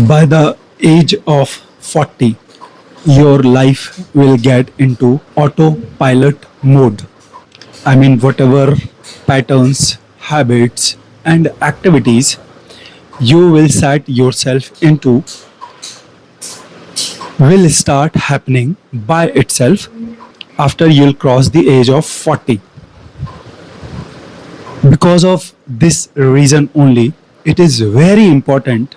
By the age of 40, your life will get into autopilot mode. I mean, whatever patterns, habits, and activities you will set yourself into will start happening by itself after you'll cross the age of 40. Because of this reason only, it is very important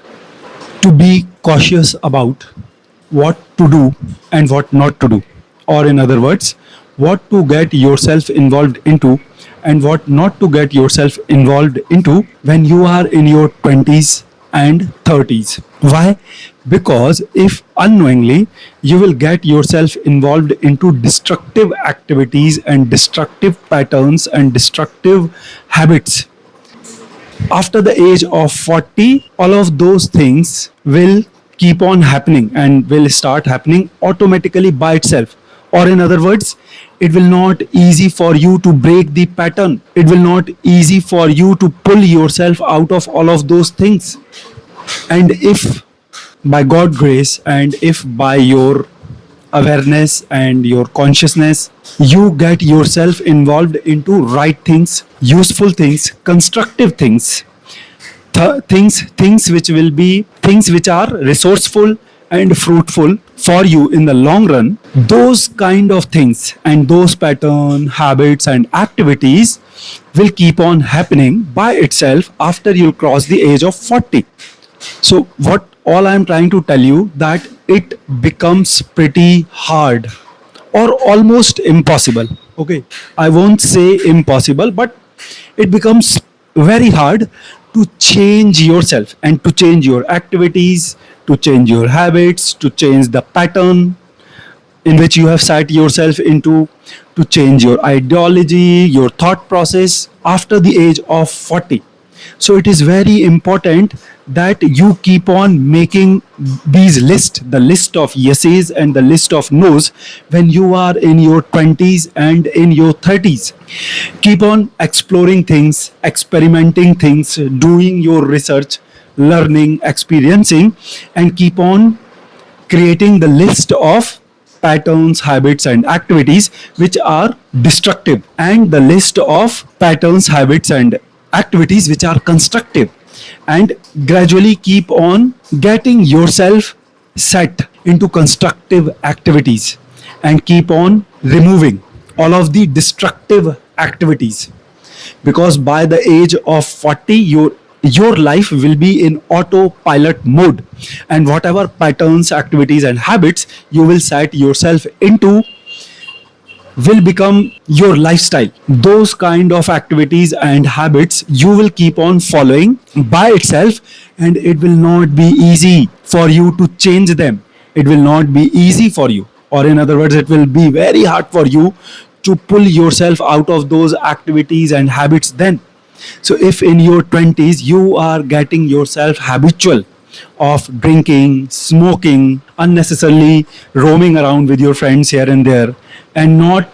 to be cautious about what to do and what not to do. Or, in other words, what to get yourself involved into and what not to get yourself involved into when you are in your 20s and 30s. Why? Because if unknowingly you will get yourself involved into destructive activities and destructive patterns and destructive habits after the age of 40, all of those things will keep on happening and will start happening automatically by itself. Or, in other words, it will not easy for you to break the pattern. It will not easy for you to pull yourself out of all of those things. And if by God grace and if by your awareness and your consciousness you get yourself involved into right things, useful things, constructive things, things which are resourceful and fruitful for you in the long run, those kind of things and those pattern habits and activities will keep on happening by itself after you cross the age of 40. So what all I am trying to tell you that it becomes pretty hard or almost impossible. Okay, I won't say impossible, but it becomes very hard to change yourself and to change your activities, to change your habits, to change the pattern in which you have set yourself into, to change your ideology, your thought process after the age of 40. So it is very important that you keep on making these lists, the list of yeses and the list of nos when you are in your 20s and in your 30s. Keep on exploring things, experimenting things, doing your research, learning, experiencing, and keep on creating the list of patterns, habits, and activities which are destructive, and the list of patterns, habits, and activities which are constructive, and gradually keep on getting yourself set into constructive activities and keep on removing all of the destructive activities, because by the age of 40 your life will be in autopilot mode, and whatever patterns, activities, and habits you will set yourself into will become your lifestyle. Those kind of activities and habits you will keep on following by itself, and it will not be easy for you to change them. It will not be easy for you, or in other words, it will be very hard for you to pull yourself out of those activities and habits then. So if in your 20s you are getting yourself habitual of drinking, smoking, unnecessarily roaming around with your friends here and there, and not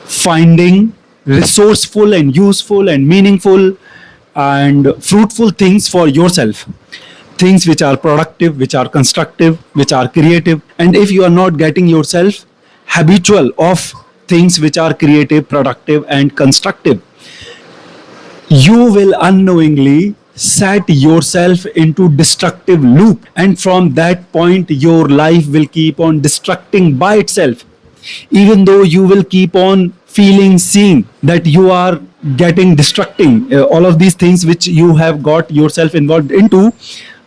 finding resourceful and useful and meaningful and fruitful things for yourself, things which are productive, which are constructive, which are creative, and if you are not getting yourself habitual of things which are creative, productive, and constructive, you will unknowingly set yourself into destructive loop, and from that point your life will keep on destructing by itself, even though you will keep on feeling, seeing that you are getting destructing. All of these things which you have got yourself involved into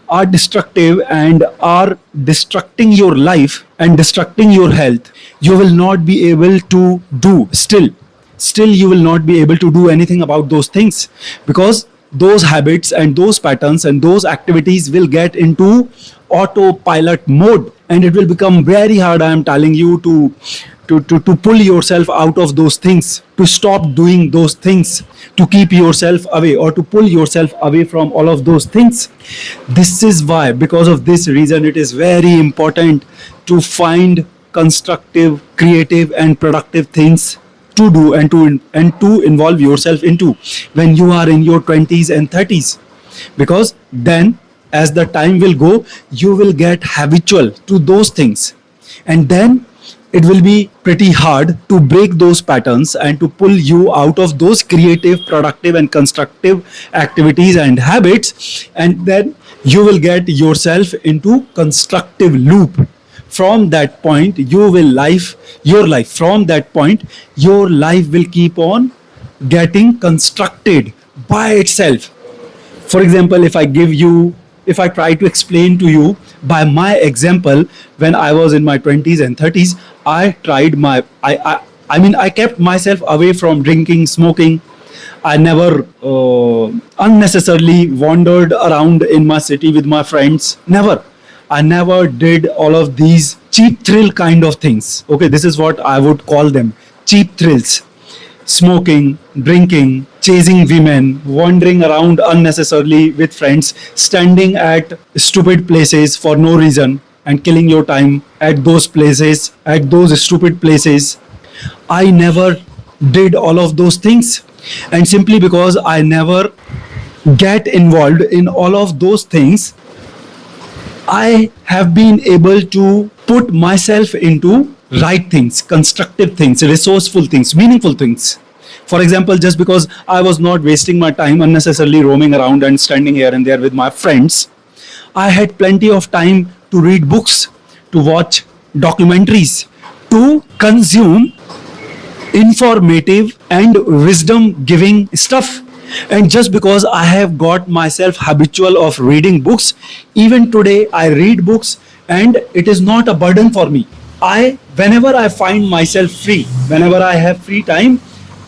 are destructive and are destructing your life and destructing your health. You will not be able to do still you will not be able to do anything about those things, because those habits and those patterns and those activities will get into autopilot mode, and it will become very hard, I am telling you, to pull yourself out of those things, to stop doing those things, to keep yourself away or to pull yourself away from all of those things. This is why, because of this reason, it is very important to find constructive, creative, and productive things to do and to involve yourself into when you are in your 20s and 30s, because then as the time will go, you will get habitual to those things, and then it will be pretty hard to break those patterns and to pull you out of those creative, productive and constructive activities and habits, and then you will get yourself into constructive loop. From that point you will life your life from that point your life will keep on getting constructed by itself. For example, if I try to explain to you by my example, when I was in my 20s and 30s, I tried my I mean I kept myself away from drinking, smoking. I never unnecessarily wandered around in my city with my friends. Never. I never did all of these cheap thrill kind of things. Okay, this is what I would call them, cheap thrills. Smoking, drinking, chasing women, wandering around unnecessarily with friends, standing at stupid places for no reason and killing your time at those stupid places. I never did all of those things. And simply because I never get involved in all of those things, I have been able to put myself into right things, constructive things, resourceful things, meaningful things. For example, just because I was not wasting my time unnecessarily roaming around and standing here and there with my friends, I had plenty of time to read books, to watch documentaries, to consume informative and wisdom giving stuff. And just because I have got myself habitual of reading books, even today I read books and it is not a burden for me. Whenever I find myself free, whenever I have free time,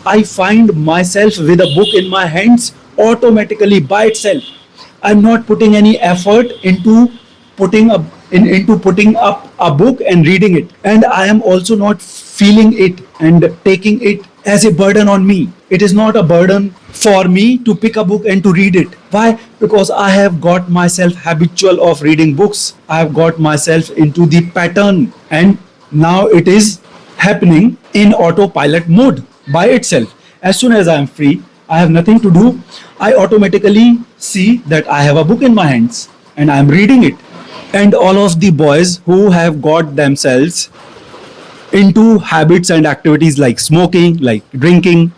I find myself with a book in my hands automatically by itself. I'm not putting any effort into putting up a book and reading it, and I am also not feeling it and taking it as a burden on me. It is not a burden for me to pick a book and to read it. Why? Because I have got myself habitual of reading books. I have got myself into the pattern, and now it is happening in autopilot mode by itself. As soon as I am free, I have nothing to do, I automatically see that I have a book in my hands and I am reading it. And all of the boys who have got themselves into habits and activities like smoking, like drinking,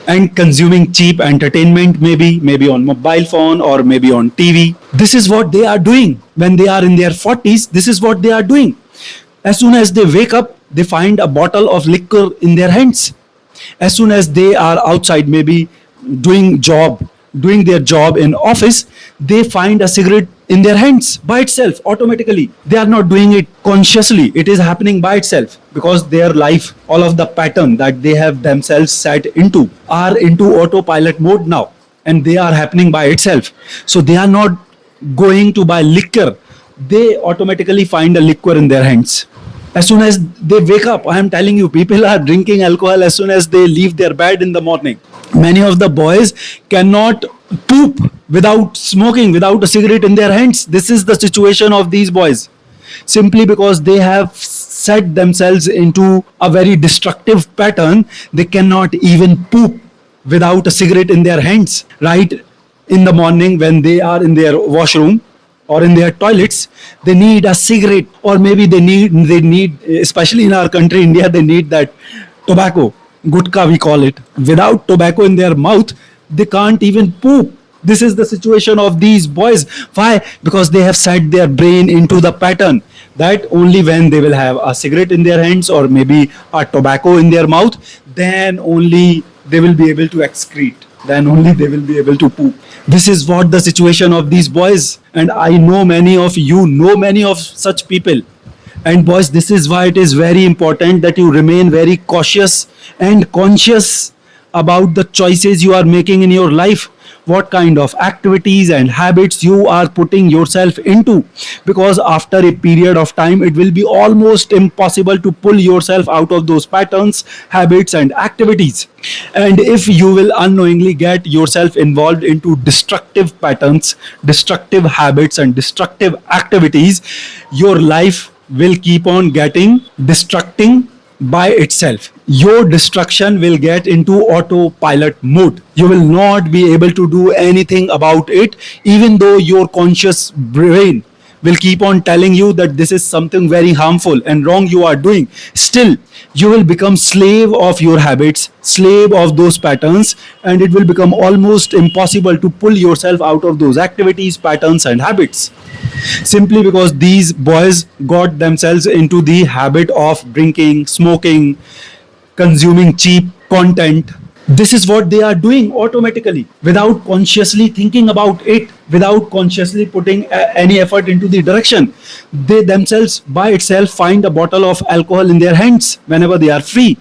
and consuming cheap entertainment, maybe on mobile phone or maybe on TV. This is what they are doing when they are in their 40s. This is what they are doing. As soon as they wake up, they find a bottle of liquor in their hands. As soon as they are outside, maybe doing their job in office, they find a cigarette in their hands by itself automatically. They are not doing it consciously. It is happening by itself because their life, all of the pattern that they have themselves set into, are into autopilot mode now, and they are happening by itself. So they are not going to buy liquor. They automatically find a liquor in their hands. As soon as they wake up, I am telling you, people are drinking alcohol as soon as they leave their bed in the morning. Many of the boys cannot poop without smoking, without a cigarette in their hands. This is the situation of these boys. Simply because they have set themselves into a very destructive pattern, they cannot even poop without a cigarette in their hands. Right in the morning when they are in their washroom or in their toilets, they need a cigarette, or maybe they need, especially in our country, India, they need that tobacco, gutka we call it. Without tobacco in their mouth, they can't even poop. This is the situation of these boys. Why? Because they have set their brain into the pattern that only when they will have a cigarette in their hands or maybe a tobacco in their mouth, then only they will be able to excrete. Then only they will be able to poop. This is what the situation of these boys. And I know many of you know many of such people. And boys, this is why it is very important that you remain very cautious and conscious about the choices you are making in your life, what kind of activities and habits you are putting yourself into, because after a period of time it will be almost impossible to pull yourself out of those patterns, habits and activities. And if you will unknowingly get yourself involved into destructive patterns, destructive habits and destructive activities, your life will keep on getting destructing by itself. your destruction will get into autopilot mode. You will not be able to do anything about it, even though your conscious brain will keep on telling you that this is something very harmful and wrong you are doing. Still, you will become slave of your habits, slave of those patterns, and it will become almost impossible to pull yourself out of those activities, patterns, and habits. Simply because these boys got themselves into the habit of drinking, smoking, consuming cheap content. This is what they are doing automatically without consciously thinking about it, without consciously putting any effort into the direction. They themselves by itself find a bottle of alcohol in their hands whenever they are free.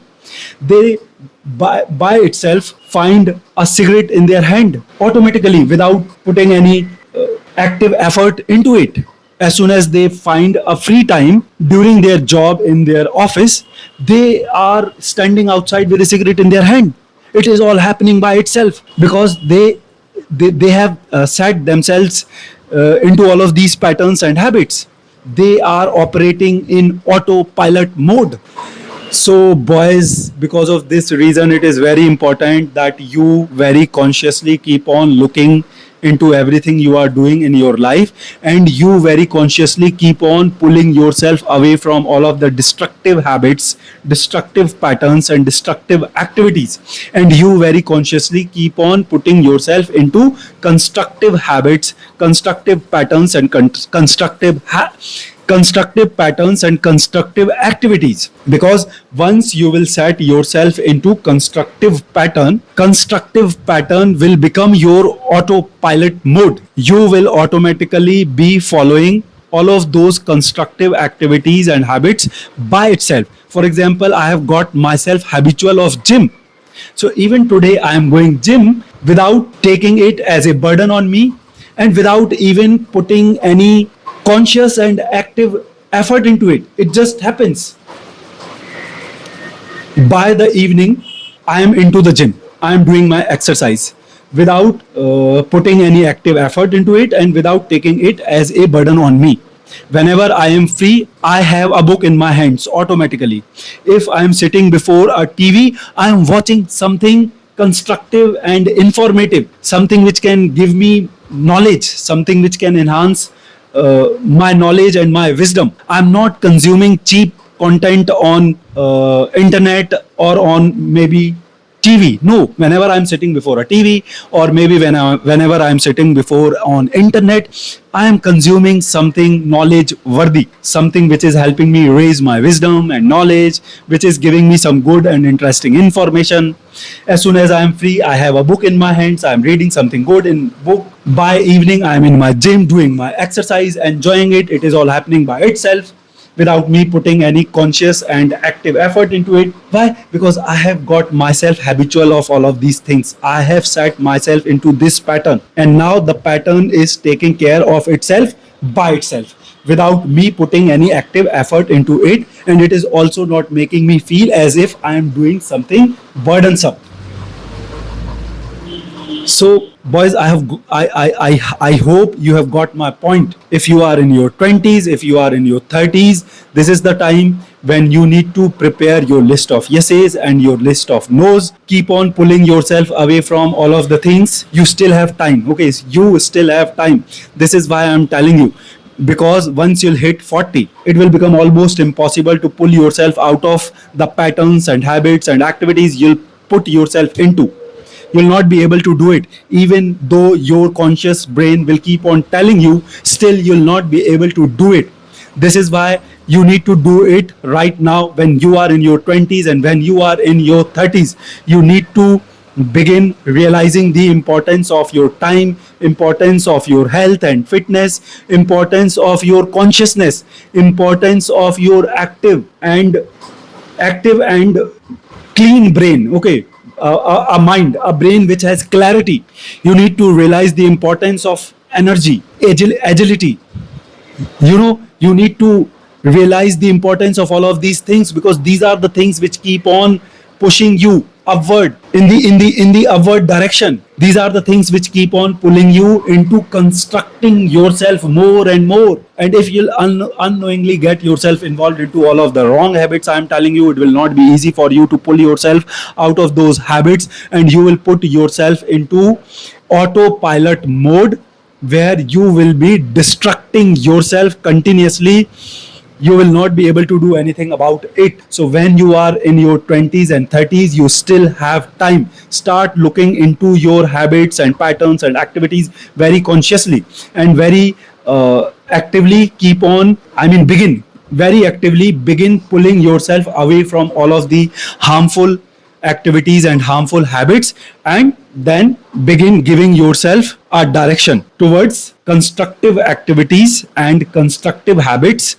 They by itself find a cigarette in their hand automatically without putting any active effort into it. As soon as they find a free time during their job in their office, they are standing outside with a cigarette in their hand. It is all happening by itself because they have set themselves into all of these patterns and habits. They are operating in autopilot mode. So, boys, because of this reason, it is very important that you very consciously keep on looking into everything you are doing in your life, and you very consciously keep on pulling yourself away from all of the destructive habits, destructive patterns, and destructive activities. And you very consciously keep on putting yourself into constructive habits, constructive patterns, and constructive patterns and constructive activities. Because once you will set yourself into constructive pattern will become your autopilot mode. You will automatically be following all of those constructive activities and habits by itself. For example, I have got myself habitual of gym. So even today I am going gym without taking it as a burden on me and without even putting any conscious and active effort into it. It just happens. By the evening, I am into the gym. I am doing my exercise without putting any active effort into it and without taking it as a burden on me. Whenever I am free, I have a book in my hands automatically. If I am sitting before a TV, I am watching something constructive and informative, something which can give me knowledge, something which can enhance my knowledge and my wisdom. I'm not consuming cheap content on internet or on maybe TV. No, whenever I'm sitting before a TV or maybe whenever I'm sitting before on internet, I am consuming something knowledge worthy, something which is helping me raise my wisdom and knowledge, which is giving me some good and interesting information. As soon as I am free, I have a book in my hands. I am reading something good in book. By evening, I am in my gym doing my exercise, enjoying it. It is all happening by itself without me putting any conscious and active effort into it. Why? Because I have got myself habitual of all of these things. I have set myself into this pattern, and now the pattern is taking care of itself by itself without me putting any active effort into it, and it is also not making me feel as if I am doing something burdensome. So, boys, I hope you have got my point. If you are in your 20s, if you are in your 30s, this is the time when you need to prepare your list of yeses and your list of nos. Keep on pulling yourself away from all of the things. You still have time. Okay, you still have time. This is why I'm telling you. Because once you'll hit 40, it will become almost impossible to pull yourself out of the patterns and habits and activities you'll put yourself into. You'll not be able to do it. Even though your conscious brain will keep on telling you, still you'll not be able to do it. This is why you need to do it right now when you are in your 20s and when you are in your 30s. You need to begin realizing the importance of your time, importance of your health and fitness, importance of your consciousness, importance of your active and clean brain. Okay, a mind, a brain which has clarity. You need to realize the importance of energy, agility. You need to realize the importance of all of these things, because these are the things which keep on pushing you upward, in the upward direction. These are the things which keep on pulling you into constructing yourself more and more. And if you'll unknowingly get yourself involved into all of the wrong habits, I'm telling you, it will not be easy for you to pull yourself out of those habits, and you will put yourself into autopilot mode, where you will be destructing yourself continuously. You will not be able to do anything about it. So when you are in your 20s and 30s, you still have time. Start looking into your habits and patterns and activities very consciously, and very actively keep on, begin very actively begin pulling yourself away from all of the harmful activities and harmful habits, and then begin giving yourself a direction towards constructive activities and constructive habits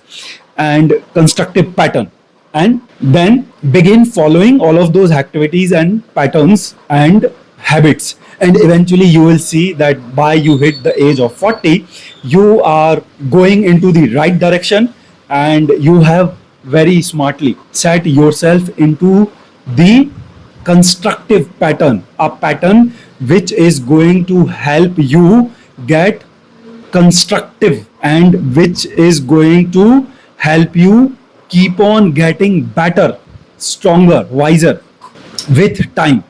and constructive pattern, and then begin following all of those activities and patterns and habits. And eventually you will see that by you hit the age of 40, you are going into the right direction, and you have very smartly set yourself into the constructive pattern, a pattern which is going to help you get constructive, and which is going to help you keep on getting better, stronger, wiser with time.